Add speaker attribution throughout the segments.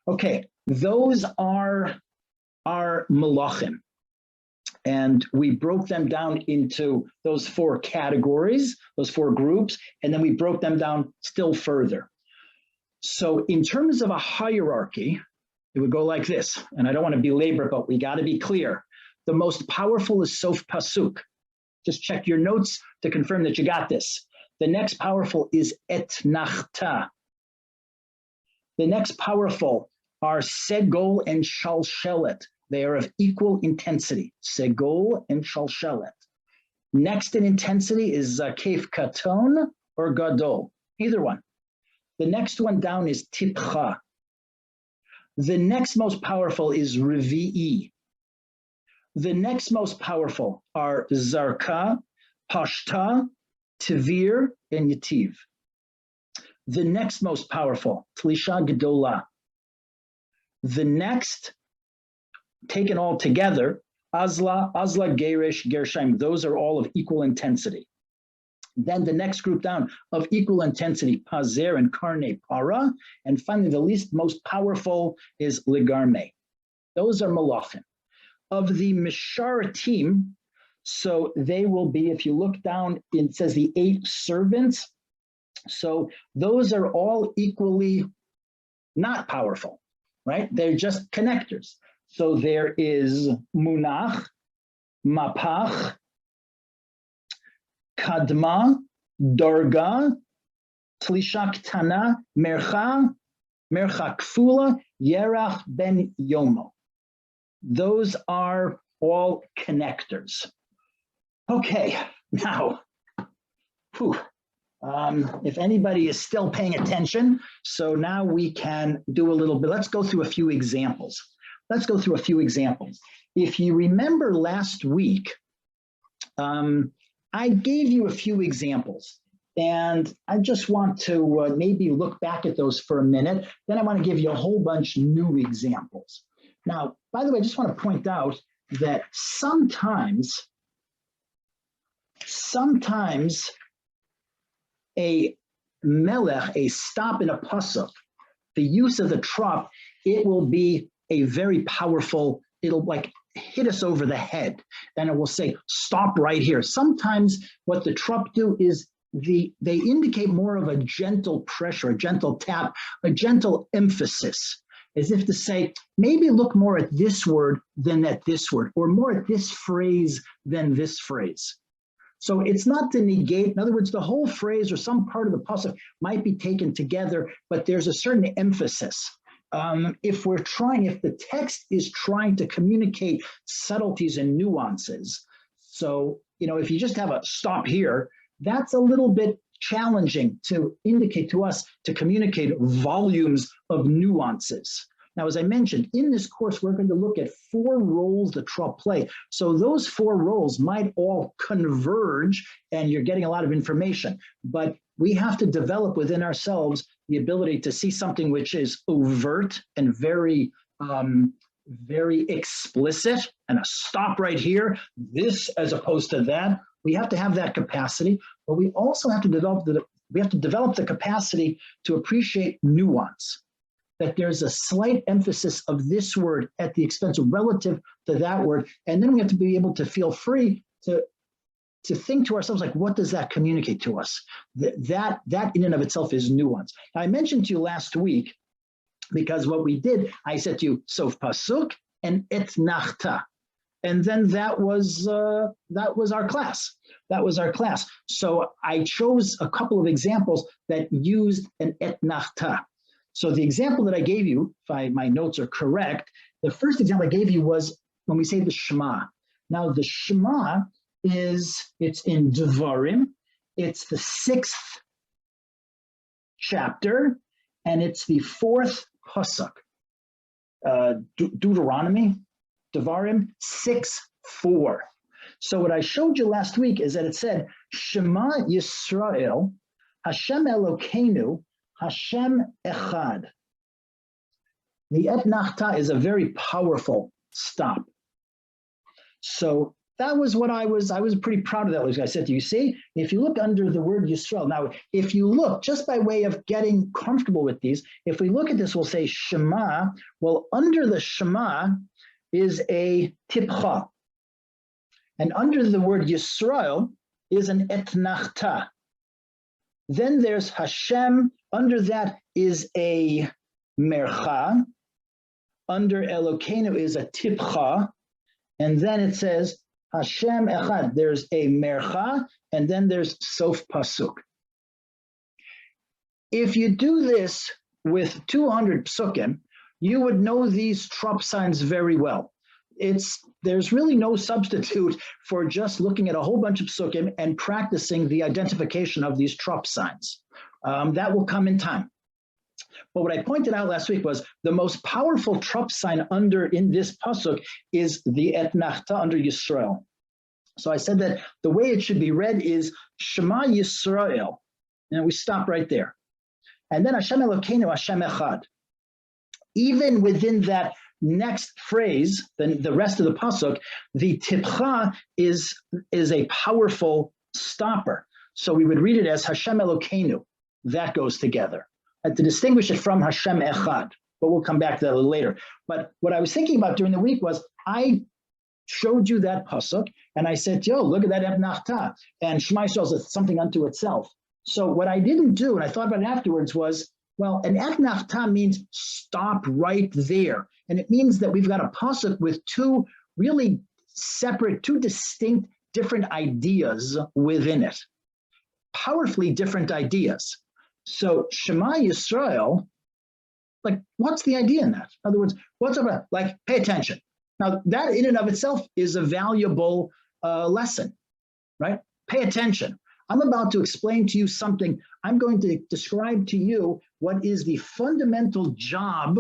Speaker 1: Okay, those are our malachim. And we broke them down into those 4 categories, those 4 groups, and then we broke them down still further. So in terms of a hierarchy, it would go like this, and I don't want to belabor, but we got to be clear. The most powerful is Sof Pasuk. Just check your notes to confirm that you got this. The next powerful is Et Nachta. The next powerful are Segol and Shalshelet. They are of equal intensity, Segol and Shalshelet. Next in intensity is Zakef Katon or Gadol, either one. The next one down is Tipcha. The next most powerful is Revi'i. The next most powerful are Zarka, Pashta, Tevir, and Yativ. The next most powerful, Tlisha Gedola. The next, taken all together, Azla, Gerish, Gershaim, those are all of equal intensity. Then the next group down of equal intensity, Pazer and Karne Para. And finally, the least most powerful is Ligarme. Those are Malachim. Of the Misharatim, so they will be, if you look down, it says the 8 servants. So those are all equally not powerful, right? They're just connectors. So there is Munach, Mapach, Kadma, Darga, Tlishak Tana, Mercha, Mercha Kfula, Yerach Ben Yomo. Those are all connectors. Okay, now, if anybody is still paying attention, so now we can do a little bit. Let's go through a few examples. If you remember last week, I gave you a few examples, and I just want to maybe look back at those for a minute. Then I want to give you a whole bunch new examples. Now, by the way, I just want to point out that sometimes a melech, a stop in a pasuk, the use of the trop, it will be a very powerful, it'll like hit us over the head, and it will say, stop right here. Sometimes what the trop do is they indicate more of a gentle pressure, a gentle tap, a gentle emphasis, as if to say, maybe look more at this word than at this word, or more at this phrase than this phrase. So it's not to negate, in other words, the whole phrase or some part of the pasuk might be taken together, but there's a certain emphasis. If the text is trying to communicate subtleties and nuances, so, if you just have a stop here, that's a little bit challenging to indicate to us, to communicate volumes of nuances. Now, as I mentioned, in this course, we're going to look at 4 roles the trop play. So those 4 roles might all converge, and you're getting a lot of information, but we have to develop within ourselves the ability to see something which is overt and very, very explicit, and a stop right here, this as opposed to that. We have to have that capacity, but we also have to develop the capacity to appreciate nuance, that there's a slight emphasis of this word at the expense of relative to that word. And then we have to be able to feel free to think to ourselves, like, what does that communicate to us? That in and of itself is nuance. Now, I mentioned to you last week, because what we did, I said to you, Sof Pasuk and Et Nachta. And then that was our class. So I chose a couple of examples that used an Et Nachta. So the example that I gave you, if my notes are correct, the first example I gave you was when we say the Shema. Now the Shema it's in Devarim, it's the 6th chapter, and it's the 4th pasuk. Deuteronomy, Devarim 6:4. So what I showed you last week is that it said, Shema Yisrael, Hashem Elokeinu, Hashem Echad. The Et Nachta is a very powerful stop. So that was what I was pretty proud of that. Like I said to you, see, if you look under the word Yisrael, now, if you look, just by way of getting comfortable with these, if we look at this, we'll say Shema. Well, under the Shema is a tipcha. And under the word Yisrael is an etnachta. Then there's Hashem. Under that is a mercha. Under Elokeinu is a tipcha. And then it says Hashem echad. There's a mercha, and then there's sof pasuk. If you do this with 200 psukim, you would know these trop signs very well. There's really no substitute for just looking at a whole bunch of psukim and practicing the identification of these trop signs. That will come in time. But what I pointed out last week was the most powerful trop sign in this pasuk is the etnachta under Yisrael. So I said that the way it should be read is Shema Yisrael, and we stop right there. And then Hashem Elokeinu, Hashem Echad. Even within that next phrase, then the rest of the pasuk, the tipcha is a powerful stopper. So we would read it as Hashem Elokeinu. That goes together. And to distinguish it from Hashem Echad, but we'll come back to that a little later. But what I was thinking about during the week was I showed you that pasuk, and I said, yo, look at that etnachta, and Shema Yisrael is something unto itself. So what I didn't do, and I thought about it afterwards, was, well, an etnachta means stop right there. And it means that we've got a pasuk with two really separate, two distinct different ideas within it. Powerfully different ideas. So Shema Yisrael, like, what's the idea in that? In other words, what's about, like, pay attention. Now, that in and of itself is a valuable lesson, right? Pay attention. I'm about to explain to you something. I'm going to describe to you what is the fundamental job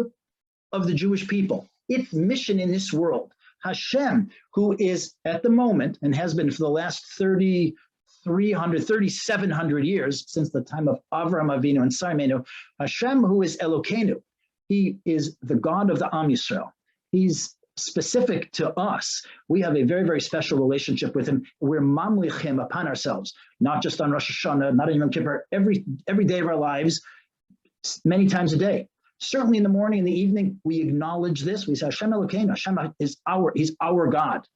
Speaker 1: of the Jewish people, its mission in this world. Hashem, who is at the moment and has been for the last 3,700 years, since the time of Avraham Avinu and Sarmenu, Hashem, who is Elokeinu, he is the God of the Am Yisrael. He's specific to us. We have a very, very special relationship with him. We're mamlich him upon ourselves, not just on Rosh Hashanah, not on Yom Kippur, every day of our lives, many times a day. Certainly in the morning and the evening, we acknowledge this. We say, Hashem Elokeinu, Hashem is he's our God.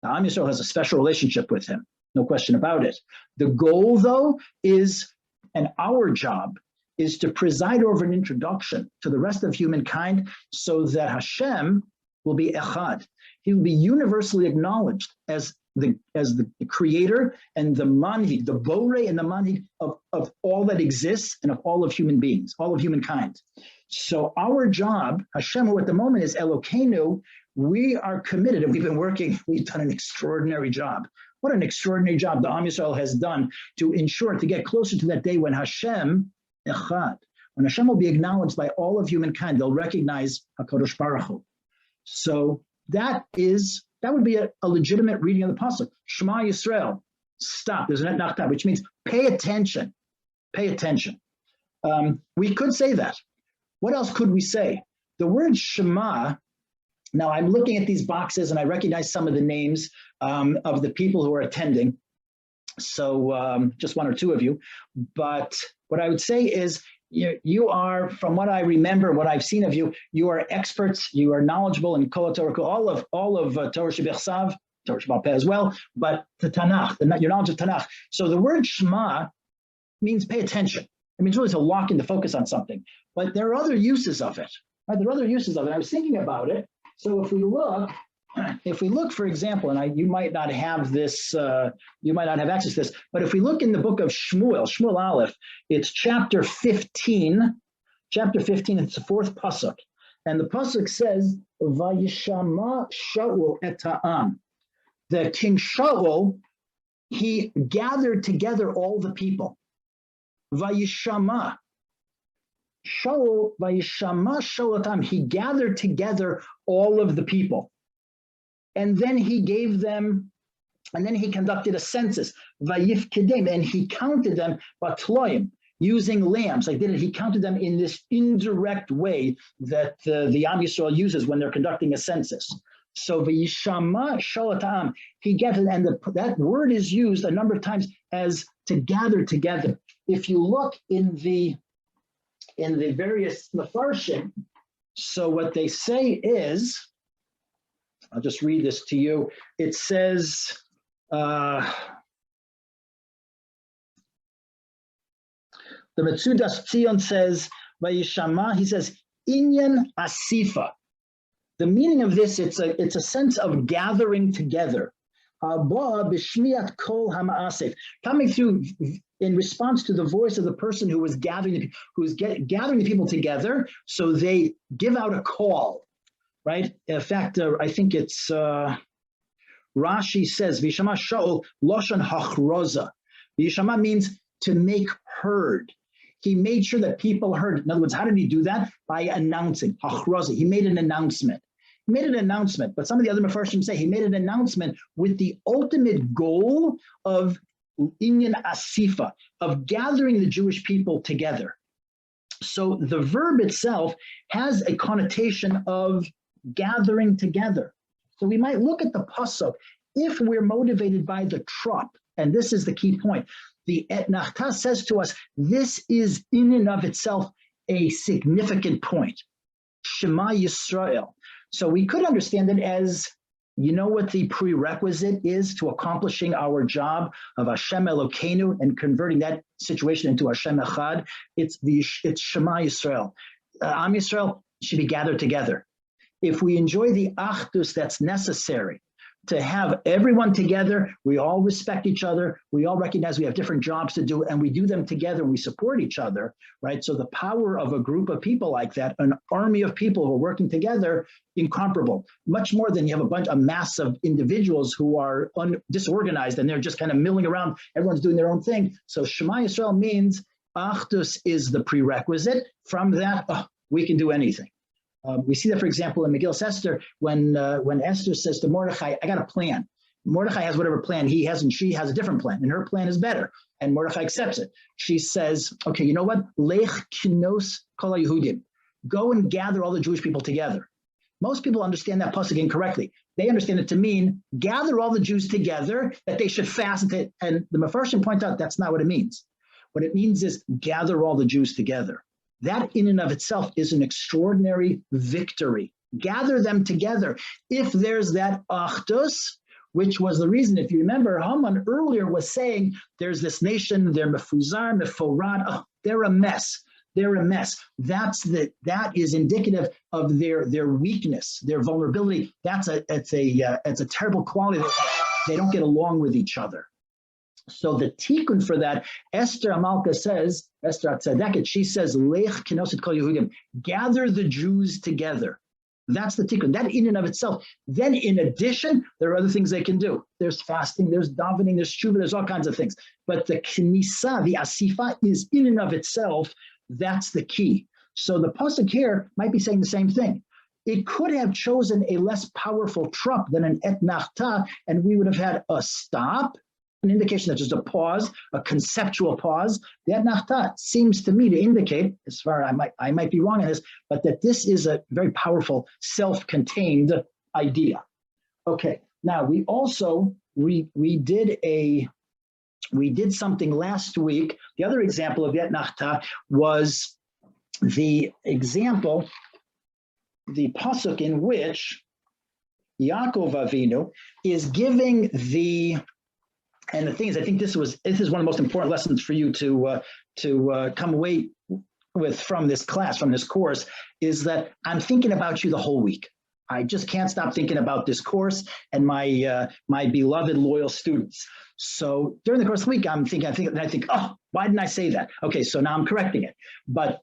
Speaker 1: Now, Am Yisrael has a special relationship with him, no question about it. The goal, though, is, and our job, is to preside over an introduction to the rest of humankind so that Hashem will be echad. He will be universally acknowledged as the creator and the manhig, the borei and the manhig of all that exists and of all of human beings, all of humankind. So our job, Hashem, who at the moment is Elokeinu, we are committed, and we've done an extraordinary job. What an extraordinary job the Am Yisrael has done to ensure, to get closer to that day when Hashem echad, when Hashem will be acknowledged by all of humankind. They'll recognize HaKadosh Baruch Hu. So that would be a legitimate reading of the pasuk. Shema Yisrael, stop. There's an etnachta, which means pay attention. Pay attention. We could say that. What else could we say? The word Shema. Now I'm looking at these boxes and I recognize some of the names of the people who are attending. So just one or two of you. But what I would say is, you are, from what I remember, what I've seen of you, you are experts, you are knowledgeable in Kol HaTorah, all of Torah Shebechsav, Torah Sheba'al Peh as well, but the Tanakh, your knowledge of Tanakh. So the word Shema means pay attention. It means really to lock in, to focus on something. But there are other uses of it, right? There are other uses of it. I was thinking about it. So if we look, for example, and you might not have this, you might not have access to this, but if we look in the book of Shmuel Aleph, it's chapter 15, it's the fourth pasuk, and the pasuk says, Vayishama Shaul et ha'am. The King Shaul, he gathered together all the people. Vayishama Shaul et ha'am. He gathered together all of the people. And then he gave them, and then he conducted a census, vayifkedem, and he counted them, batloim, using lambs. He counted them in this indirect way that the Am Yisrael uses when they're conducting a census. So v'yishama shalatam, he gets it, and that word is used a number of times as to gather together. If you look in the various Mefarshim, so what they say is, I'll just read this to you. It says, the Metzudas Tzion says, v'yishama, he says, inyan asifa. The meaning of this, it's a sense of gathering together. Coming through in response to the voice of the person who was gathering the people together, so they give out a call, right? In fact, I think it's Rashi says, Vishama Shaul Loshan Hachroza. Vishama means to make heard. He made sure that people heard. In other words, how did he do that? By announcing. Hachroza. He made an announcement. He made an announcement, but some of the other Mefarshim say he made an announcement with the ultimate goal of inyan asifa, of gathering the Jewish people together. So the verb itself has a connotation of gathering together. So we might look at the pasuk, if we're motivated by the trop, and this is the key point, the Etnachta says to us, this is in and of itself a significant point. Shema Yisrael. So we could understand it as, you know what the prerequisite is to accomplishing our job of Hashem Elokeinu and converting that situation into Hashem Echad? It's Shema Yisrael. Am Yisrael should be gathered together. If we enjoy the achdus that's necessary to have everyone together, we all respect each other, we all recognize we have different jobs to do, and we do them together, and we support each other, right? So the power of a group of people like that, an army of people who are working together, incomparable. Much more than you have a mass of individuals who are disorganized and they're just kind of milling around, everyone's doing their own thing. So Shema Yisrael means achdus is the prerequisite. From that, we can do anything. We see that, for example, in Megillah Esther, when Esther says to Mordechai, I got a plan. Mordechai has whatever plan he has, and she has a different plan, and her plan is better. And Mordechai accepts it. She says, okay, you know what? Lech kinos kol Yehudim. Go and gather all the Jewish people together. Most people understand that pasuk incorrectly. They understand it to mean gather all the Jews together, that they should fast. And the Mefarshim point out that's not what it means. What it means is gather all the Jews together. That in and of itself is an extraordinary victory. Gather them together. If there's that achdus, which was the reason, if you remember, Haman earlier was saying, there's this nation, they're mefuzar, meforad, they're a mess. They're a mess. That is indicative of their weakness, their vulnerability. It's a terrible quality. They don't get along with each other. So the tikkun for that, Esther Amalka says, Esther Atzadeket, she says, Lech kenoset kol Yehudim, gather the Jews together. That's the tikkun. That in and of itself. Then in addition, there are other things they can do. There's fasting, there's davening, there's tshuva, there's all kinds of things. But the knisa, the asifa, is in and of itself, that's the key. So the pasuk here might be saying the same thing. It could have chosen a less powerful trop than an etnachta, and we would have had a stop, an indication that there's a pause, a conceptual pause. The etnachta seems to me to indicate, as far as I might be wrong in this, but that this is a very powerful, self-contained idea. Okay, now we also we did something last week. The other example of etnachta was the example, the pasuk in which Yaakov Avinu is giving the. And the thing is, I think this is one of the most important lessons for you to come away with from this class, from this course, is that I'm thinking about you the whole week. I just can't stop thinking about this course and my beloved loyal students. So during the course of the week, I think, oh, why didn't I say that? Okay, so now I'm correcting it. But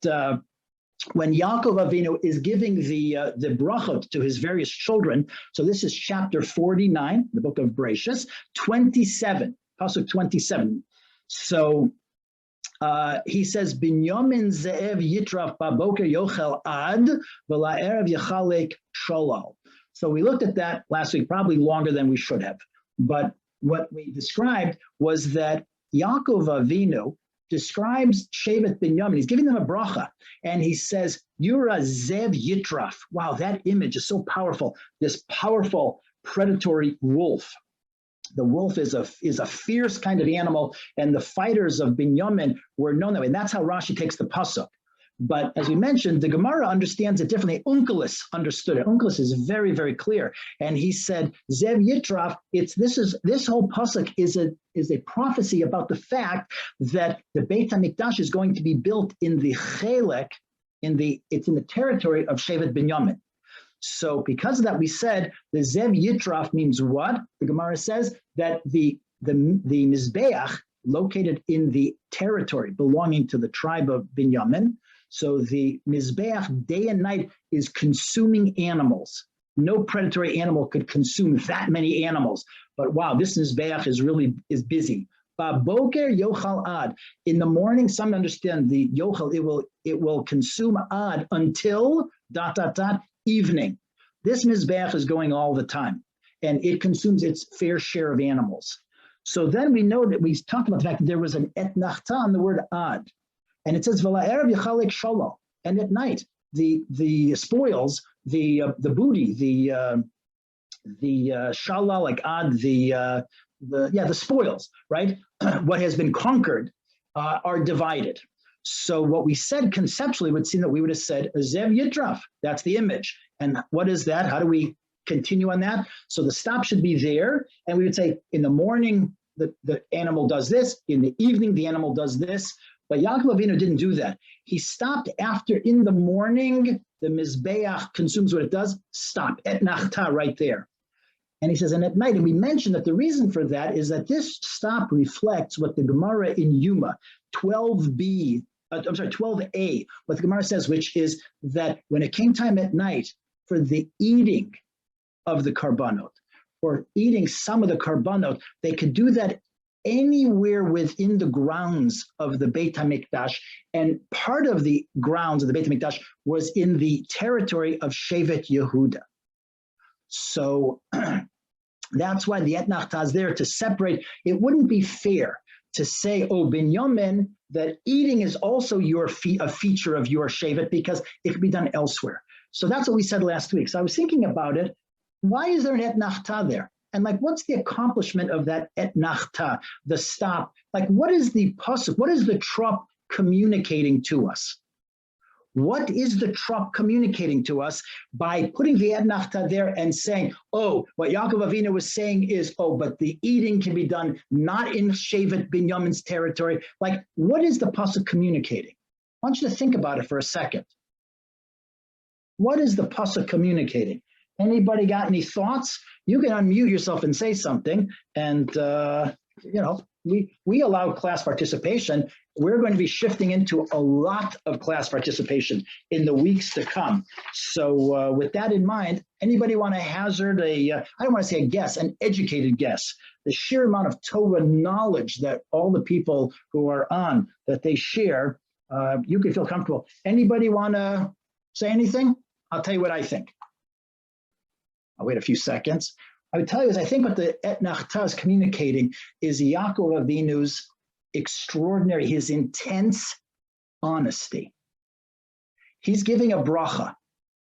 Speaker 1: when Yaakov Avinu is giving the brachot to his various children, so this is chapter 49, the book of Bereshis, 27, pasuk 27. So he says, Binyamin ze'ev yitraf baboker yochel ad v'la'erev yechalek sholal. So we looked at that last week, probably longer than we should have. But what we described was that Yaakov Avinu describes Shevet Binyamin. He's giving them a bracha, and he says, "You're a Zev Yitraf." Wow, that image is so powerful. This powerful predatory wolf. The wolf is a fierce kind of animal, and the fighters of Binyamin were known that way. And that's how Rashi takes the pasuk. But as we mentioned, the Gemara understands it differently. Onkelos understood it. Onkelos is very, very clear, and he said, "Zev Yitraf." This whole pasuk is a prophecy about the fact that the Beit HaMikdash is going to be built in the Chelek, it's in the territory of Shevet Binyamin. So because of that, we said the Zev Yitraf means what? The Gemara says that the Mizbeach located in the territory belonging to the tribe of Binyamin. So the Mizbeach day and night is consuming animals. No predatory animal could consume that many animals. But wow, this Mizbeach is busy. Boker yochal ad. In the morning, some understand the yochal, it will consume ad until ... evening. This Mizbeach is going all the time, and it consumes its fair share of animals. So then we know that we talked about the fact that there was an etnachta on the word ad. And it says, "V'la'erev yachalek shalo." And at night, the spoils, the booty, the shala, like ad, the spoils, right? What has been conquered are divided. So what we said conceptually would seem that we would have said Zev Yitraf. That's the image. And what is that? How do we continue on that? So the stop should be there, and we would say in the morning the animal does this, in the evening the animal does this. But Yaakov Avinu didn't do that. He stopped after in the morning, the Mizbeach consumes what it does, stop, et nachta, right there. And he says, and at night, and we mentioned that the reason for that is that this stop reflects what the Gemara in Yuma, 12a, what the Gemara says, which is that when it came time at night for the eating of the karbanot, or eating some of the karbanot, they could do that anywhere within the grounds of the Beit HaMikdash, and part of the grounds of the Beit HaMikdash was in the territory of Shevet Yehuda. So that's why the etnachta is there to separate. It wouldn't be fair to say, oh, Binyamin, that eating is also a feature of your Shevet because it could be done elsewhere. So that's what we said last week. So I was thinking about it. Why is there an etnachta there? And like, what's the accomplishment of that etnachta, the stop? Like, what is the pasuk? What is the trop communicating to us? What is the trop communicating to us by putting the etnachta there and saying, oh, what Yaakov Avinu was saying is, oh, but the eating can be done not in Shevet Binyamin's territory. Like, what is the pasuk communicating? I want you to think about it for a second. What is the pasuk communicating? Anybody got any thoughts? You can unmute yourself and say something. And, we allow class participation. We're going to be shifting into a lot of class participation in the weeks to come. So with that in mind, anybody want to hazard I don't want to say a guess, an educated guess, the sheer amount of Torah knowledge that all the people who are on, that they share, you can feel comfortable. Anybody want to say anything? I'll tell you what I think. I'll wait a few seconds. I would tell you is I think what the etnachta is communicating is Yaakov Avinu's extraordinary, his intense honesty. He's giving a bracha.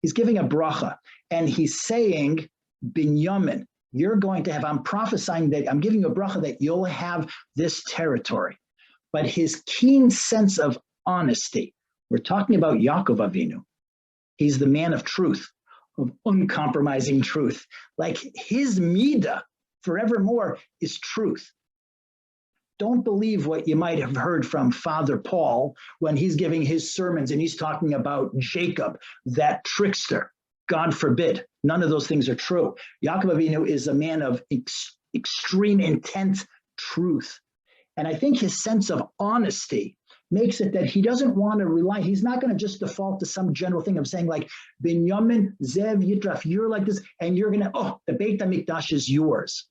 Speaker 1: He's giving a bracha. And he's saying, Binyamin, you're going to have, I'm prophesying that, I'm giving you a bracha that you'll have this territory. But his keen sense of honesty, we're talking about Yaakov Avinu. He's the man of truth, of uncompromising truth. Like his midah forevermore is truth. Don't believe what you might have heard from Father Paul when he's giving his sermons and he's talking about Jacob, that trickster. God forbid. None of those things are true. Yaakov Avinu is a man of extreme, intense truth. And I think his sense of honesty makes it that he doesn't want to rely, he's not going to just default to some general thing of saying like, Binyamin, Zev, Yitraf, you're like this, and you're going to, the Beit HaMikdash is yours.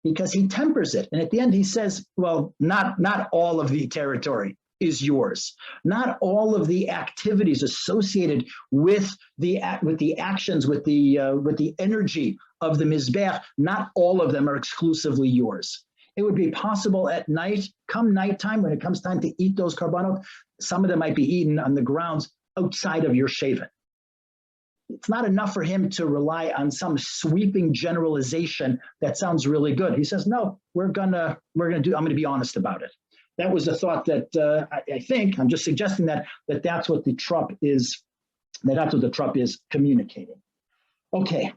Speaker 1: Because he tempers it. And at the end he says, well, not all of the territory is yours. Not all of the activities associated with the actions, with the energy of the Mizbeach, not all of them are exclusively yours. It would be possible at night, come nighttime, when it comes time to eat those karbanot, some of them might be eaten on the grounds outside of your shaven. It's not enough for him to rely on some sweeping generalization that sounds really good. He says, no, I'm gonna be honest about it. That was the thought that I think, I'm just suggesting that's what the trop is, that's what the trop is communicating. Okay,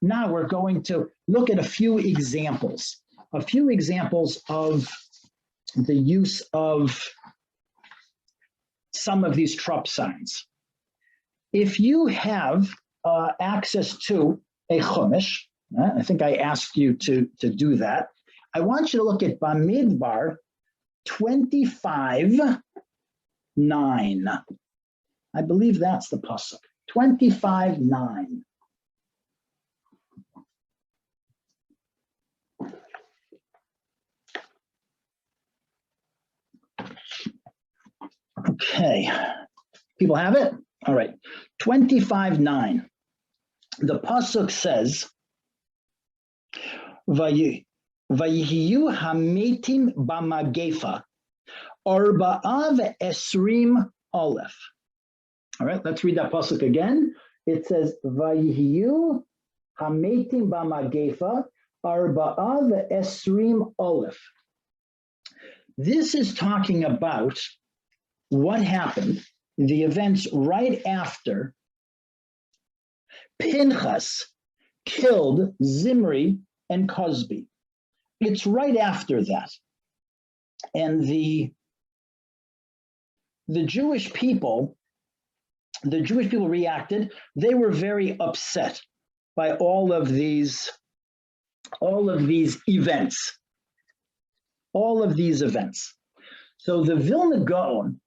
Speaker 1: now we're going to look at a few examples of the use of some of these trop signs. If you have access to a chumash, I think I asked you to do that. I want you to look at Bamidbar 25:9. I believe that's the pasuk. 25:9. Okay, people have it? All right, 25:9. The pasuk says, Vayihiyu hametim b'magefa arba'av esrim aleph. All right, let's read that pasuk again. It says, Vayihiyu hametim b'magefa arba'av esrim aleph. This is talking about what happened, the events right after Pinchas killed Zimri and Cosby. It's right after that. And the Jewish people reacted. They were very upset by all of these events. So the Vilna Gaon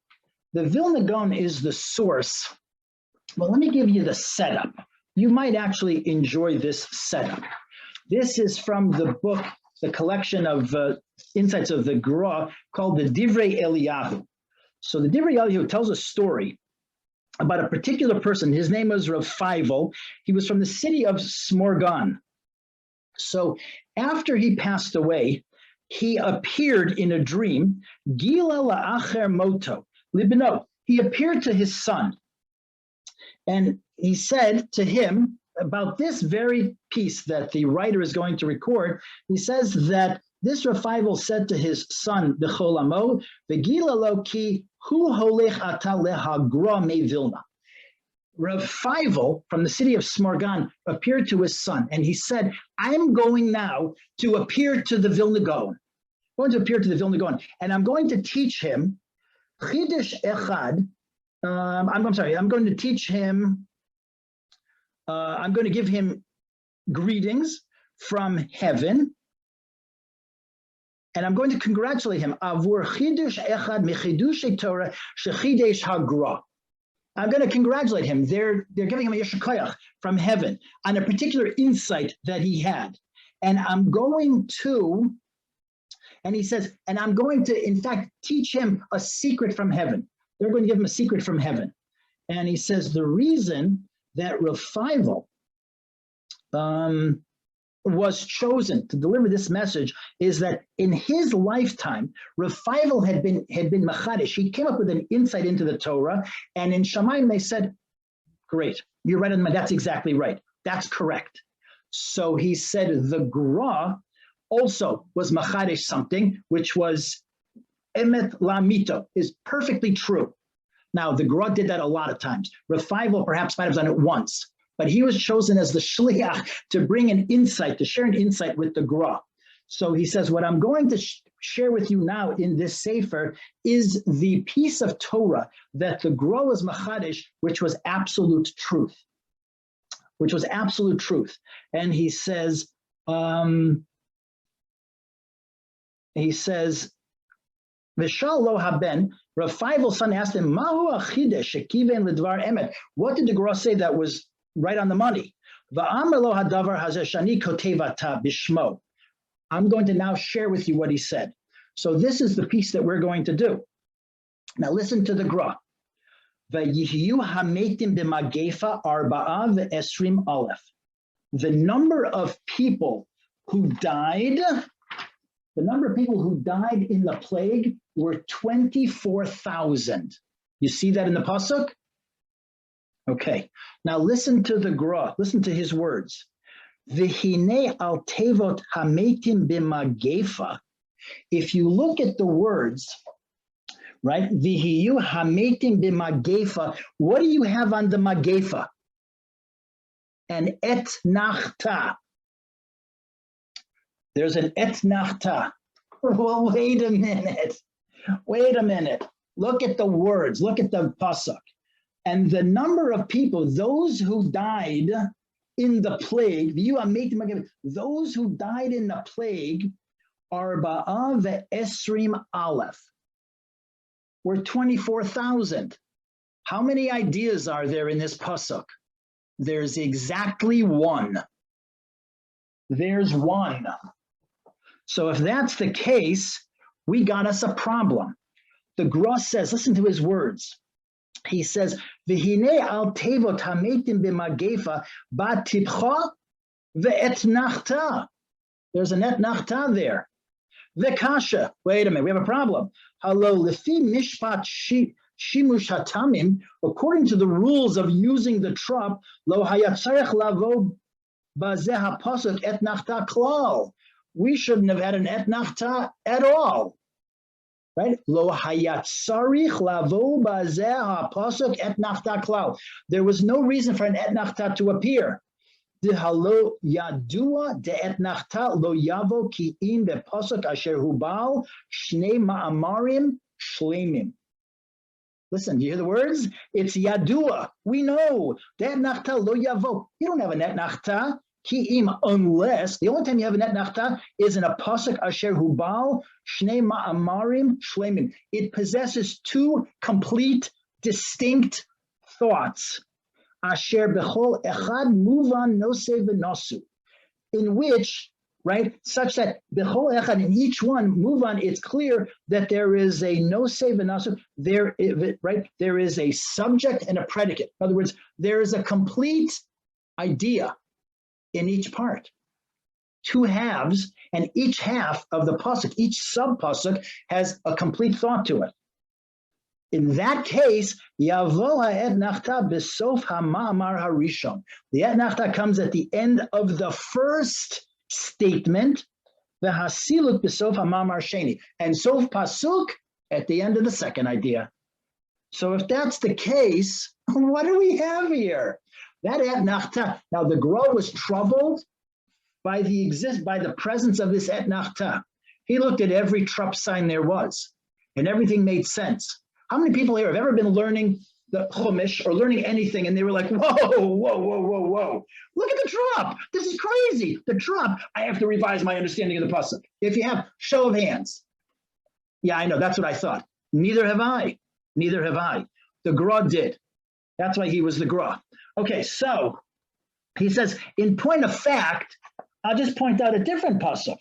Speaker 1: is the source. Well, let me give you the setup. You might actually enjoy this setup. This is from the book, the collection of insights of the Gra called the Divrei Eliyahu. So the Divrei Eliyahu tells a story about a particular person. His name was Rav Feivel. He was from the city of Smorgon. So after he passed away, he appeared in a dream, Gila la'acher moto, libno. He appeared to his son. And he said to him about this very piece that the writer is going to record. He says that this Rav Feivel said to his son, B'cholamo, V'gila lo ki hu holech ata lehagra me Vilna. Rav Feivel from the city of Smorgon appeared to his son, and he said, I'm going now to appear to the Vilna Gaon. I'm going to appear to the Vilna Gaon, and I'm going to teach him Chidush Echad. I'm going to teach him, I'm going to give him greetings from heaven, and I'm going to congratulate him. Avur Chidush Echad Mechidushay Torah Shechidesh Hagra. I'm going to congratulate him. They're giving him a Yeshar Koyach from heaven on a particular insight that he had. And I'm going to, and he says, and I'm going to, in fact, teach him a secret from heaven. They're going to give him a secret from heaven. And he says the reason that Rav Feivel was chosen to deliver this message is that in his lifetime, Rav Feivel had been machadish. He came up with an insight into the Torah, and in Shamayim they said, great, you're right on the, that's exactly right. That's correct. So he said the Gra also was machadish something, which was emet lamito, is perfectly true. Now, the Gra did that a lot of times. Rav Feivel perhaps might have done it once, but he was chosen as the shliach to bring an insight, to share an insight with the Gra. So he says, what I'm going to share with you now in this sefer is the piece of Torah that the Gra was machadish, which was absolute truth. And he says, Vishal lo haben, Rav Feivel's son asked him, Mahu achidesh shekiven lidvar emet. What did the Gra say that was right on the money? Va'amar lo hadavar hazeh shani kotevata bishmo. I'm going to now share with you what he said. So this is the piece that we're going to do. Now listen to the Gra. Vayihiyu hametim b'magefa arba'a ve'esrim aleph. The number of people who died The number of people who died in the plague were 24,000. You see that in the pasuk? Okay, now listen to the gra, listen to his words. V'hine al tevot hametim b'magefa. If you look at the words, right? V'hiyu hametim b'magefa. What do you have on the magefa? An etnachta. There's an etnachta. Well, wait a minute. Wait a minute. Look at the words. Look at the pasuk. And the number of people, those who died in the plague, those who died in the plague, Arba'a ve'esrim aleph, were 24,000. How many ideas are there in this pasuk? There's exactly one. There's one. So if that's the case, we got us a problem. The Gra says, listen to his words. He says, "V'hine al tevot hametim b'magefa batipcha ve'etnachta." There's an etnachta there. V'kasha. Wait a minute, we have a problem. Halo lefi mishpat shimush hatamim. According to the rules of using the trop, lo hayatzarech lavo bazeh hapasuk etnachta klal. We shouldn't have had an etnachta at all. Right? Lo hayatzarich lavo bazeh hapasuk etnachta klal. There was no reason for an etnachta to appear. Dehalo yadua de etnachta lo yavo ki im bepasuk asher hubal shnei ma'amarim shleimim. Listen, do you hear the words? It's yadua. We know. De etnachta lo yavo. You don't have an etnachta. Ki'im, unless, the only time you have an etnachta is in a pasuk asher hubal shnei ma'amarim shleimim. It possesses two complete, distinct thoughts. Asher bechol echad muvan nose v'nosu, in which, right, such that bechol echad, in each one, muvan, it's clear that there is a nose v'nosu, right, there is a subject and a predicate. In other words, there is a complete idea in each part, two halves, and each half of the pasuk, each sub-pasuk has a complete thought to it. In that case, yavo ha'etnachta b'sof ha'ma'amar harishon. The etnachta comes at the end of the first statement, v'hasilut b'sof ha'ma'amar sheni, and sof pasuk at the end of the second idea. So if that's the case, what do we have here? That etnachta. Now the Gra was troubled by the presence of this etnachta. He looked at every trup sign there was, and everything made sense. How many people here have ever been learning the Chumash or learning anything, and they were like, whoa, whoa, whoa, whoa, whoa. Look at the trop. This is crazy. The trop. I have to revise my understanding of the pasuk. If you have show of hands. Yeah, I know. That's what I thought. Neither have I. Neither have I. The Gra did. That's why he was the Gra. Okay, so he says, in point of fact, I'll just point out a different pasuk,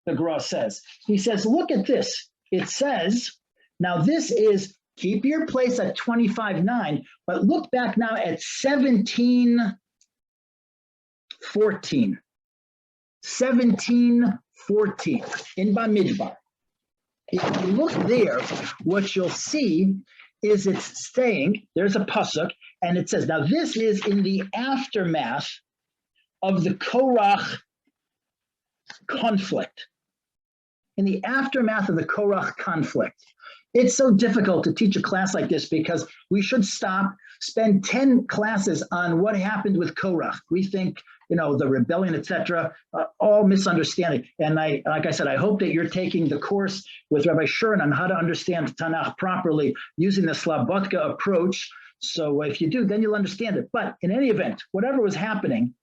Speaker 1: the Gra says. He says, look at this. It says, now this is, keep your place at 25:9, but look back now at 17:14. 17:14 in Bamidbar. If you look there, what you'll see is it's saying, there's a pasuk, and it says, now this is in the aftermath of the Korach conflict. In the aftermath of the Korach conflict. It's so difficult to teach a class like this because we should spend 10 classes on what happened with Korach. We think, the rebellion, etc., all misunderstanding. And like I said, I hope that you're taking the course with Rabbi Shuren on how to understand Tanakh properly using the Slabodka approach. So if you do, then you'll understand it. But in any event, whatever was happening,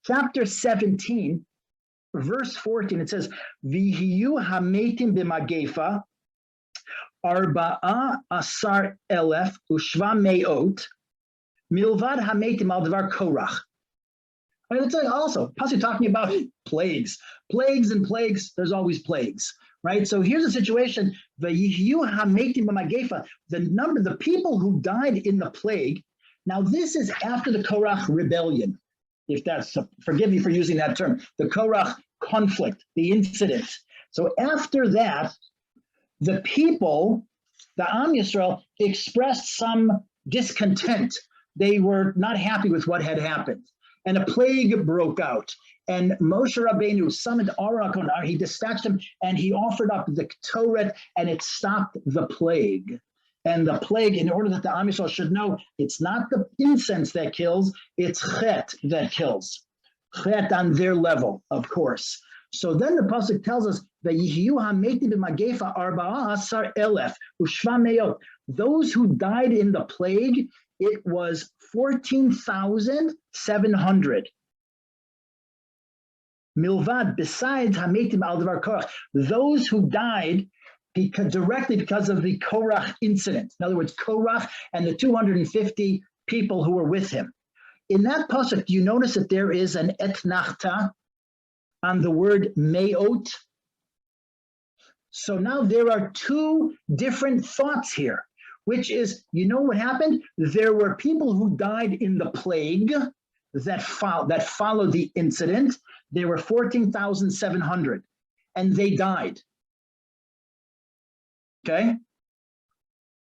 Speaker 1: chapter 17, verse 14, it says, V'hiyu hametim b'magefa, Arba'a asar elef ushva me'ot, milvad hametim al devar Korach. It's like also, possibly talking about plagues. Plagues and plagues, there's always plagues, right? So here's a situation, V'yihiyu hametim b'magefa, the people who died in the plague. Now this is after the Korach rebellion, if that's, forgive me for using that term, the Korach conflict, the incident. So after that, the people, the Am Yisrael, expressed some discontent. They were not happy with what had happened. And a plague broke out. And Moshe Rabbeinu summoned Aaron, he dispatched him, and he offered up the Torah, and it stopped the plague. And the plague, in order that the Am Yisrael should know, it's not the incense that kills, it's chet that kills. Chet on their level, of course. So then the pasuk tells us that those who died in the plague, it was 14,700. Milvad, besides Hametim al Davar Korach, those who died directly because of the Korach incident. In other words, Korach and the 250 people who were with him. In that pasuk, do you notice that there is an etnachta on the word me'ot? So now there are two different thoughts here, which is, you know what happened? There were people who died in the plague that followed the incident. There were 14,700, and they died. Okay?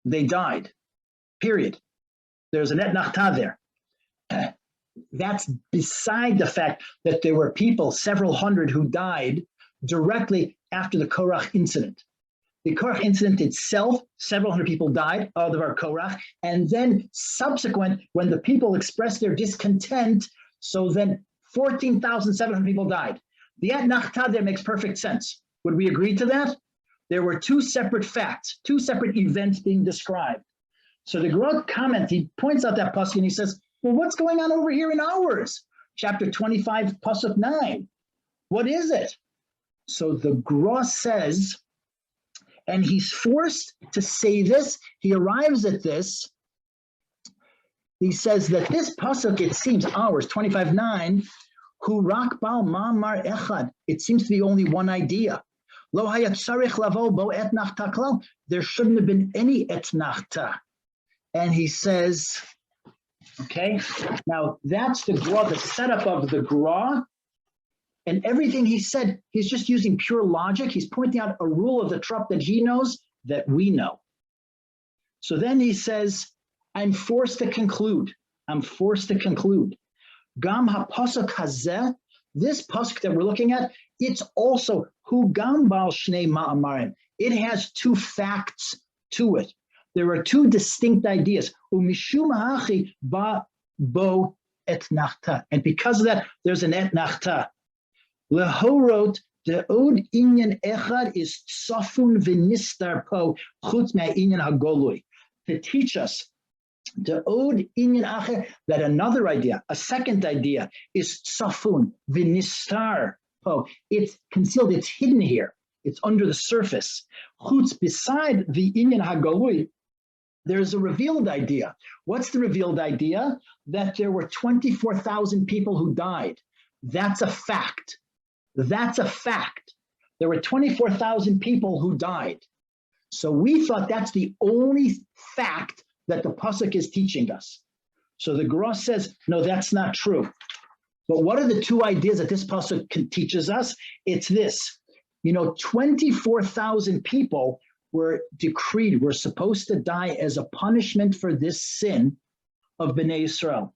Speaker 1: They died, period. There's an etnachta there. That's beside the fact that there were people, several hundred, who died directly after the Korach incident. The Korach incident itself, several hundred people died, all of our Korach, and then subsequent, when the people expressed their discontent, so then 14,700 people died. The etnachta there makes perfect sense. Would we agree to that? There were two separate facts, two separate events being described. So the Gra comment, he points out that pasuk and he says, well, what's going on over here in ours? Chapter 25, pasuk 9. What is it? So the Gra says, and he's forced to say this, he arrives at this, he says that this pasuk, it seems ours, 25:9, hu rak bal ma'amar echad, it seems to be only one idea. Lo hayat tzarich lavo bo etnachta klal, there shouldn't have been any etnachta. And he says, okay, now that's the Gra, the setup of the Gra, and everything he said, he's just using pure logic. He's pointing out a rule of the Trup that he knows that we know. So then he says, I'm forced to conclude. I'm forced to conclude. Gam ha-pasuk hazeh, this pasuk that we're looking at, it's also hu gam bal shnei ma'amarim. It has two facts to it. There are two distinct ideas. Umishum ha'achi ba bo etnachta. And because of that, there's an etnachta. Lehorot the od inyan echad is tsafun v'nistar po chutz me'inyan hagolui. To teach us the od inyan acher, that another idea, a second idea, is tsafun v'nistar po. It's concealed, it's hidden here. It's under the surface. Chutz, beside the inyan hagolui, there's a revealed idea. What's the revealed idea? That there were 24,000 people who died. That's a fact. That's a fact. There were 24,000 people who died. So we thought that's the only fact that the pasuk is teaching us. So the Gra says, no, that's not true. But what are the two ideas that this pasuk teaches us? It's this. 24,000 people were decreed, were supposed to die as a punishment for this sin of Bnei Yisrael.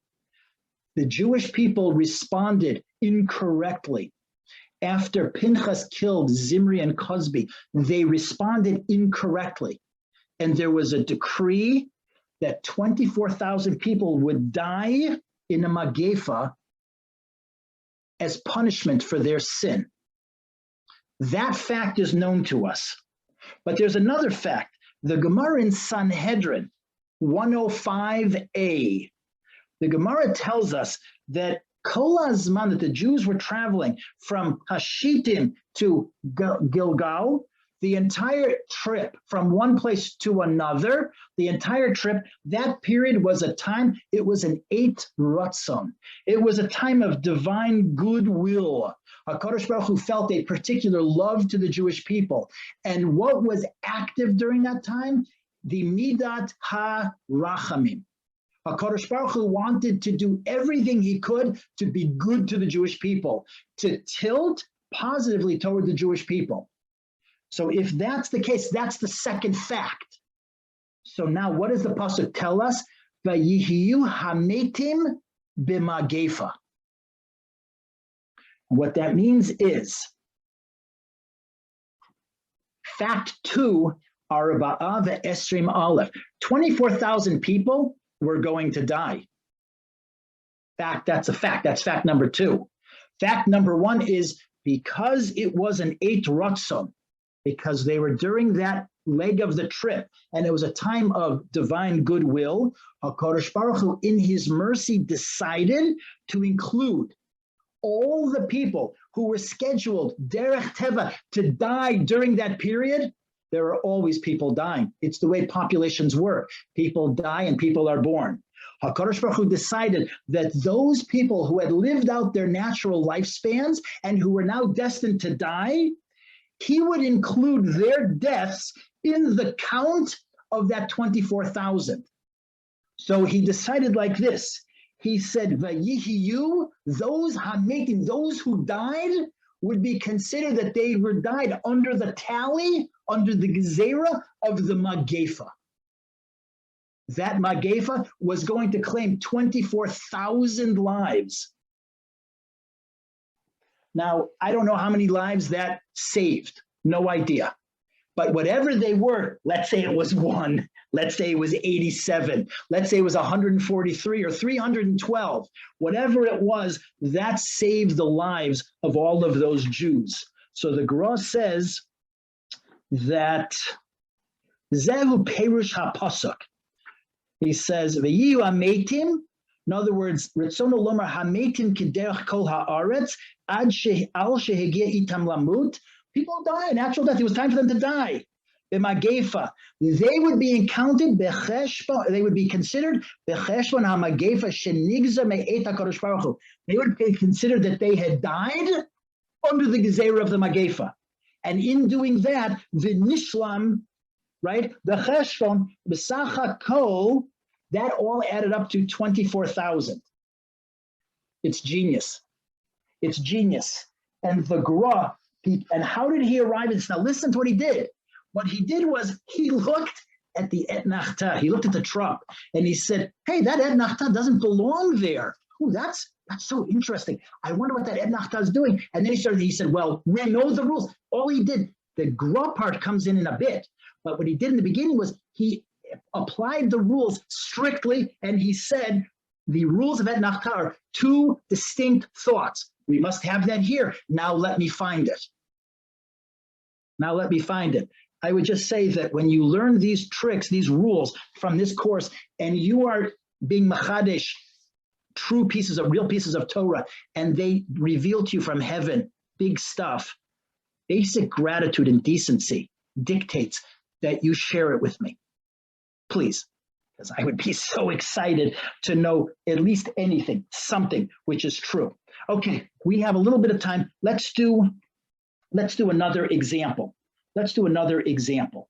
Speaker 1: The Jewish people responded incorrectly. After Pinchas killed Zimri and Cosby, they responded incorrectly. And there was a decree that 24,000 people would die in a Magefa as punishment for their sin. That fact is known to us. But there's another fact. The Gemara in Sanhedrin 105a, the Gemara tells us that Kol HaZman, that the Jews were traveling from Hashitim to Gilgal, the entire trip from one place to another, the entire trip, that period was a time, it was an eight ratzon. It was a time of divine goodwill. HaKadosh Baruch Hu felt a particular love to the Jewish people. And what was active during that time? The Midat HaRachamim. HaKadosh Baruch Hu wanted to do everything he could to be good to the Jewish people, to tilt positively toward the Jewish people. So if that's the case, that's the second fact. So now what does the pasuk tell us? Vayihiyu hametim b'magefa. What that means is, fact 2, Arba'a ve'esrim aleph. 24,000 people were going to die. That's a fact. That's fact number 2. Fact number 1 is because it was an 8 ratzon, because they were during that leg of the trip, and it was a time of divine goodwill, HaKadosh Baruch Hu, in his mercy, decided to include all the people who were scheduled, derech teva, to die during that period. There are always people dying. It's the way populations work. People die and people are born. HaKadosh Baruch Hu decided that those people who had lived out their natural lifespans and who were now destined to die, he would include their deaths in the count of that 24,000. So he decided like this. He said, Vayihiyu, those hametim, those who died, would be considered that they were died under the tally, under the gezerah of the magefa. That magefa was going to claim 24,000 lives. Now, I don't know how many lives that saved, no idea. But whatever they were, let's say it was 1, let's say it was 87, let's say it was 143 or 312, whatever it was, that saved the lives of all of those Jews. So the Gra says that Zehu Perush HaPasuk. He says, V'yiyu hametim, in other words, Ritzono Lomar hametim kederach kol haaretz ad al shehegia itam lamut. People die, natural death. It was time for them to die. B'magefa, they would be encountered becheshbon. They would be considered becheshbon hamagefa shenigza me'et HaKadosh Baruch Hu. They would be considered that they had died under the gezerah of the magefa, and in doing that, the nishlam, right, the cheshbon b'sacha kol, that all added up to 24,000. It's genius. It's genius. And the Gra. And how did he arrive at this? Now listen to what he did. What he did was he looked at the Et Nachta. He looked at the trump and he said, hey, that Et Nachta doesn't belong there. Oh, that's so interesting. I wonder what that Et Nachta is doing. And then he said, well, we know the rules. All he did, the Gra part comes in a bit. But what he did in the beginning was he applied the rules strictly. And he said, the rules of Et Nachta are 2 distinct thoughts. We must have that here. Now let me find it. Now let me find it. I would just say that when you learn these tricks, these rules from this course, and you are being machadesh, real pieces of Torah, and they reveal to you from heaven big stuff, basic gratitude and decency dictates that you share it with me. Please. Because I would be so excited to know at least anything, something which is true. Okay, we have a little bit of time. Let's do another example. Let's do another example.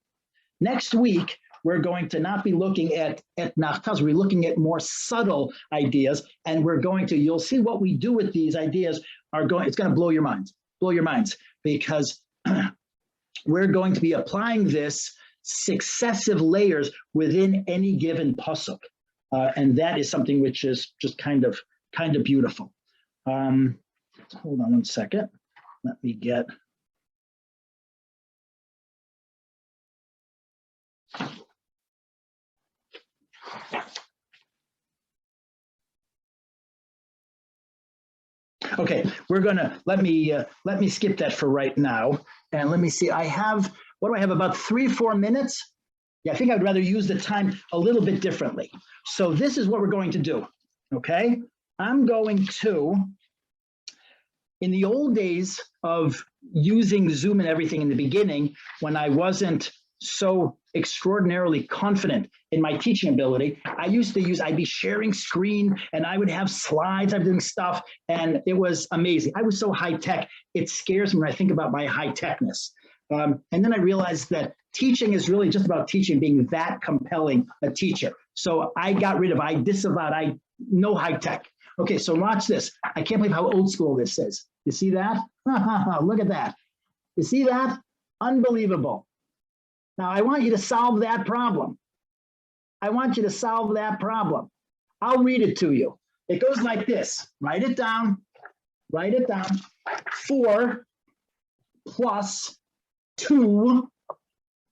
Speaker 1: Next week, we're going to not be looking at nachtas, we're looking at more subtle ideas, and you'll see what we do with these ideas it's going to blow your minds, because we're going to be applying this successive layers within any given pasuk, and that is something which is just kind of beautiful. Hold on one second. Let me get. Okay, let me skip that for right now, and let me see. What do I have, about 3-4 minutes? Yeah, I think I'd rather use the time a little bit differently. So this is what we're going to do, okay? I'm going to, in the old days of using Zoom and everything in the beginning, when I wasn't so extraordinarily confident in my teaching ability, I'd be sharing screen and I would have slides, I'm doing stuff, and it was amazing. I was so high tech, it scares me when I think about my high techness. And then I realized that teaching is really just about teaching, being that compelling a teacher. So I disavowed no high tech. Okay, so watch this. I can't believe how old school this is. You see that? Look at that. You see that? Unbelievable. Now, I want you to solve that problem. I want you to solve that problem. I'll read it to you. It goes like this. Write it down. Write it down. 4 plus 2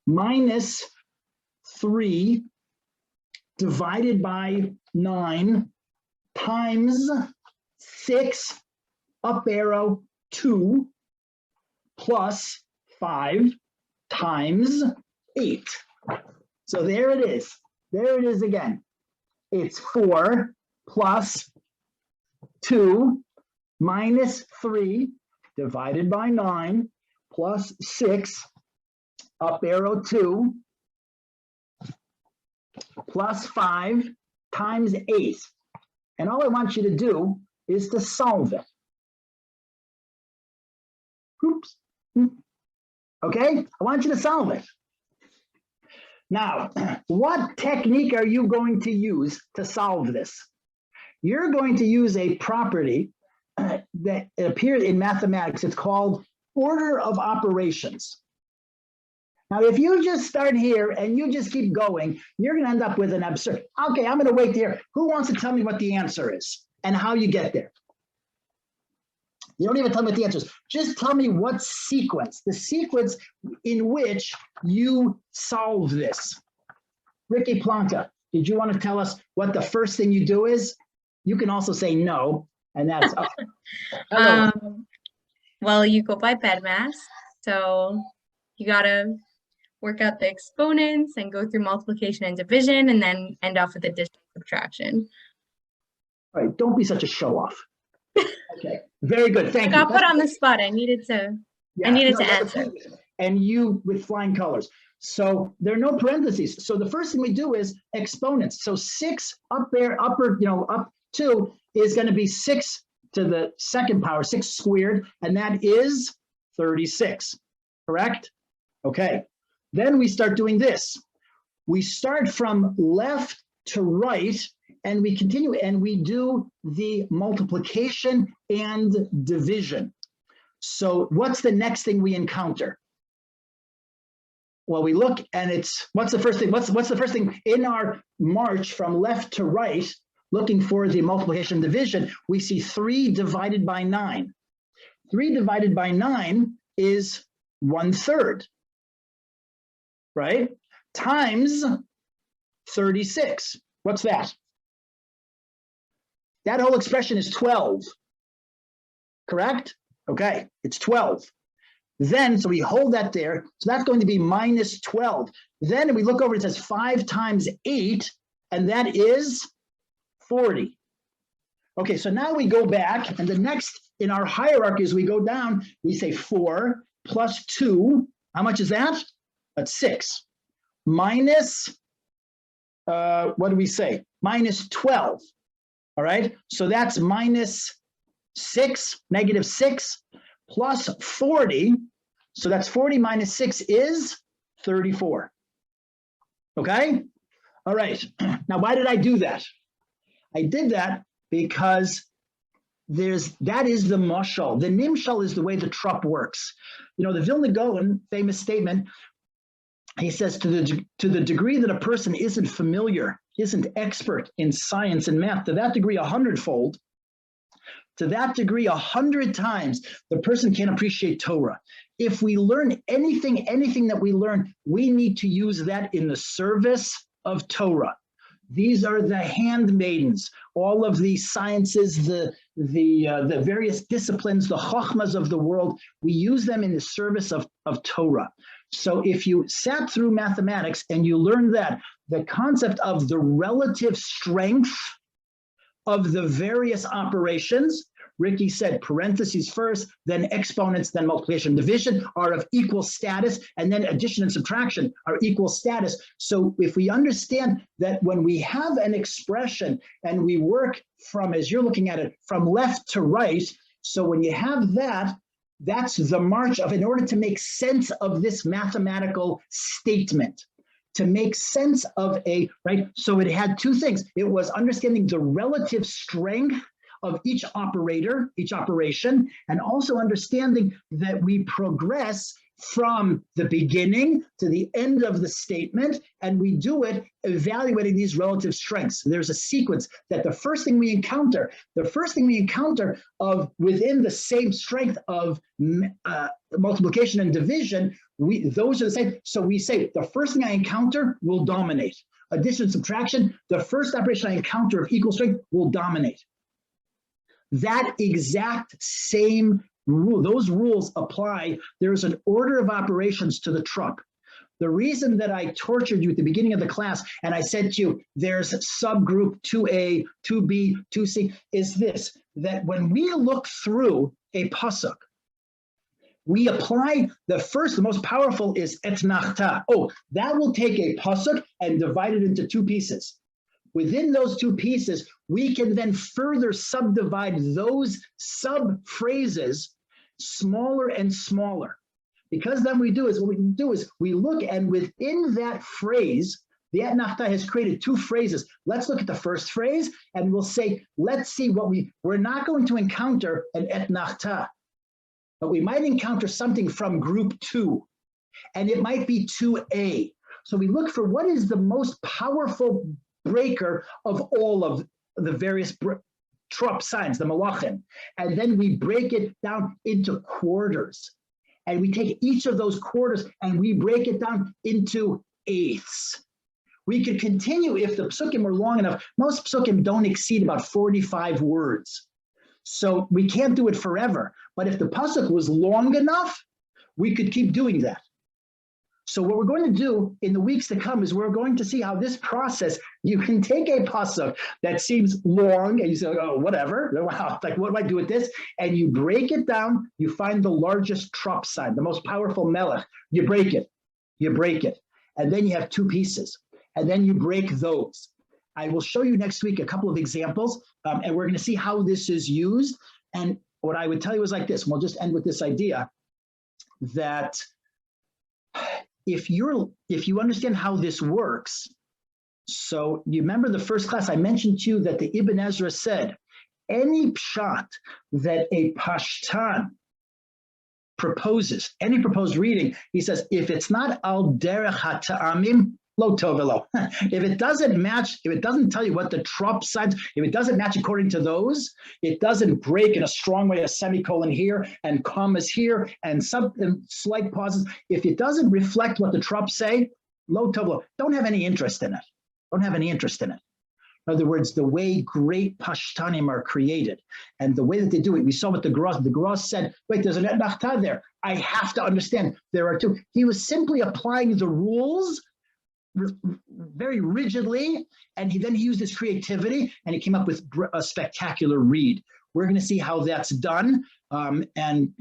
Speaker 1: minus 3 divided by 9 times 6 up arrow 2 plus 5 times 8. So there it is. There it is again. It's 4 plus 2 minus 3 divided by 9 plus 6 up arrow 2 plus 5 times 8. And all I want you to do is to solve it. Oops. Okay, I want you to solve it. Now, what technique are you going to use to solve this? You're going to use a property that appears in mathematics. It's called order of operations. Now, if you just start here and you just keep going, you're going to end up with an absurd. Okay, I'm going to wait here. Who wants to tell me what the answer is and how you get there? You don't even tell me what the answer is. Just tell me what sequence, the sequence in which you solve this. Ricky Plonka, did you want to tell us what the first thing you do is? You can also say no, and that's
Speaker 2: well, you go by BEDMAS, so you gotta work out the exponents and go through multiplication and division, and then end off with addition and subtraction.
Speaker 1: All right, don't be such a show-off. Okay, very good. Thank you.
Speaker 2: I got put on the spot. I needed to.
Speaker 1: Yeah,
Speaker 2: I needed to answer.
Speaker 1: And you with flying colors. So there are no parentheses. So the first thing we do is exponents. So 6 up there, upper, up 2 is going to be 6 to the second power, 6 squared, and that is 36. Correct? Okay. Then we start doing this. We start from left to right, and we continue, and we do the multiplication and division. So what's the next thing we encounter? Well, we look, and it's, what's the first thing? What's the first thing in our march from left to right, looking for the multiplication and division? We see 3 divided by 9. 3 divided by 9 is 1/3, right? Times 36. What's that? That whole expression is 12, correct? Okay, it's 12. Then, so we hold that there, so that's going to be minus 12. Then we look over, it says 5 times 8, and that is 40. Okay, so now we go back, and the next in our hierarchy as we go down, we say 4 plus 2, how much is that? That's 6. Minus, what do we say? Minus 12. All right, so that's minus 6, negative 6, plus 40. So that's 40 minus 6 is 34. Okay, all right. Now, why did I do that? I did that because that is the mashal. The nimshal is the way the trup works. The Vilna Gaon, famous statement, he says, to the degree that a person isn't familiar, isn't expert in science and math, to that degree 100-fold, to that degree 100 times, the person can't appreciate Torah. If we learn anything that we learn, we need to use that in the service of Torah. These are the handmaidens, all of the sciences, the various disciplines, the chokhmas of the world. We use them in the service of Torah. So if you sat through mathematics and you learned that, the concept of the relative strength of the various operations, Ricky said parentheses first, then exponents, then multiplication and division are of equal status, and then addition and subtraction are equal status. So if we understand that when we have an expression and we work from, as you're looking at it, from left to right, so when you have that, that's the march of, in order to make sense of this mathematical statement, to make sense of right? So it had two things. It was understanding the relative strength of each operator, each operation, and also understanding that we progress from the beginning to the end of the statement, and we do it evaluating these relative strengths. There's a sequence that the first thing we encounter of within the same strength of multiplication and division, those are the same. So we say the first thing I encounter will dominate. Addition, subtraction, the first operation I encounter of equal strength will dominate. That exact same rule, those rules apply. There's an order of operations to the trup. The reason that I tortured you at the beginning of the class and I said to you, there's subgroup 2A, 2B, 2C, is this, that when we look through a pasuk, we apply the most powerful is etnachta. Oh, that will take a pasuk and divide it into two pieces. Within those two pieces, we can then further subdivide those sub-phrases smaller and smaller. Because then what we do is we look, and within that phrase, the etnachta has created two phrases. Let's look at the first phrase, and we'll say, let's see what we're not going to encounter an etnachta, but we might encounter something from group 2, and it might be 2A. So we look for what is the most powerful breaker of all of the various trup signs, the malachim, and then we break it down into quarters, and we take each of those quarters and we break it down into eighths. We could continue if the psukim were long enough. Most psukim don't exceed about 45 words, so we can't do it forever. But if the pasuk was long enough, we could keep doing that. So what we're going to do in the weeks to come is we're going to see how this process, you can take a pasuk that seems long and you say, oh, whatever, wow, like what do I do with this? And you break it down, you find the largest trup sign, the most powerful melech, you break it, and then you have two pieces, and then you break those. I will show you next week a couple of examples, and we're going to see how this is used. And what I would tell you is like this, and we'll just end with this idea that if you understand how this works, so you remember the first class I mentioned to you that the Ibn Ezra said, any pshat that a pashtan proposes, any proposed reading, he says, if it's not al derech ha'ta'amim, lo tovelo. If it doesn't match, if it doesn't tell you what the trup signs, if it doesn't match according to those, it doesn't break in a strong way, a semicolon here and commas here and some slight pauses. If it doesn't reflect what the trups say, lo tovelo, don't have any interest in it. Don't have any interest in it. In other words, the way great pashtanim are created and the way that they do it, we saw what the Gross said, wait, there's an etnachta there. I have to understand there are two. He was simply applying the rules very rigidly, and then he used his creativity and he came up with a spectacular read. We're going to see how that's done, and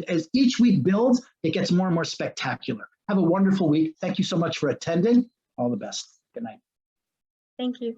Speaker 1: as each week builds, it gets more and more spectacular. Have a wonderful week. Thank you so much for attending. All the best. Good night.
Speaker 2: Thank you.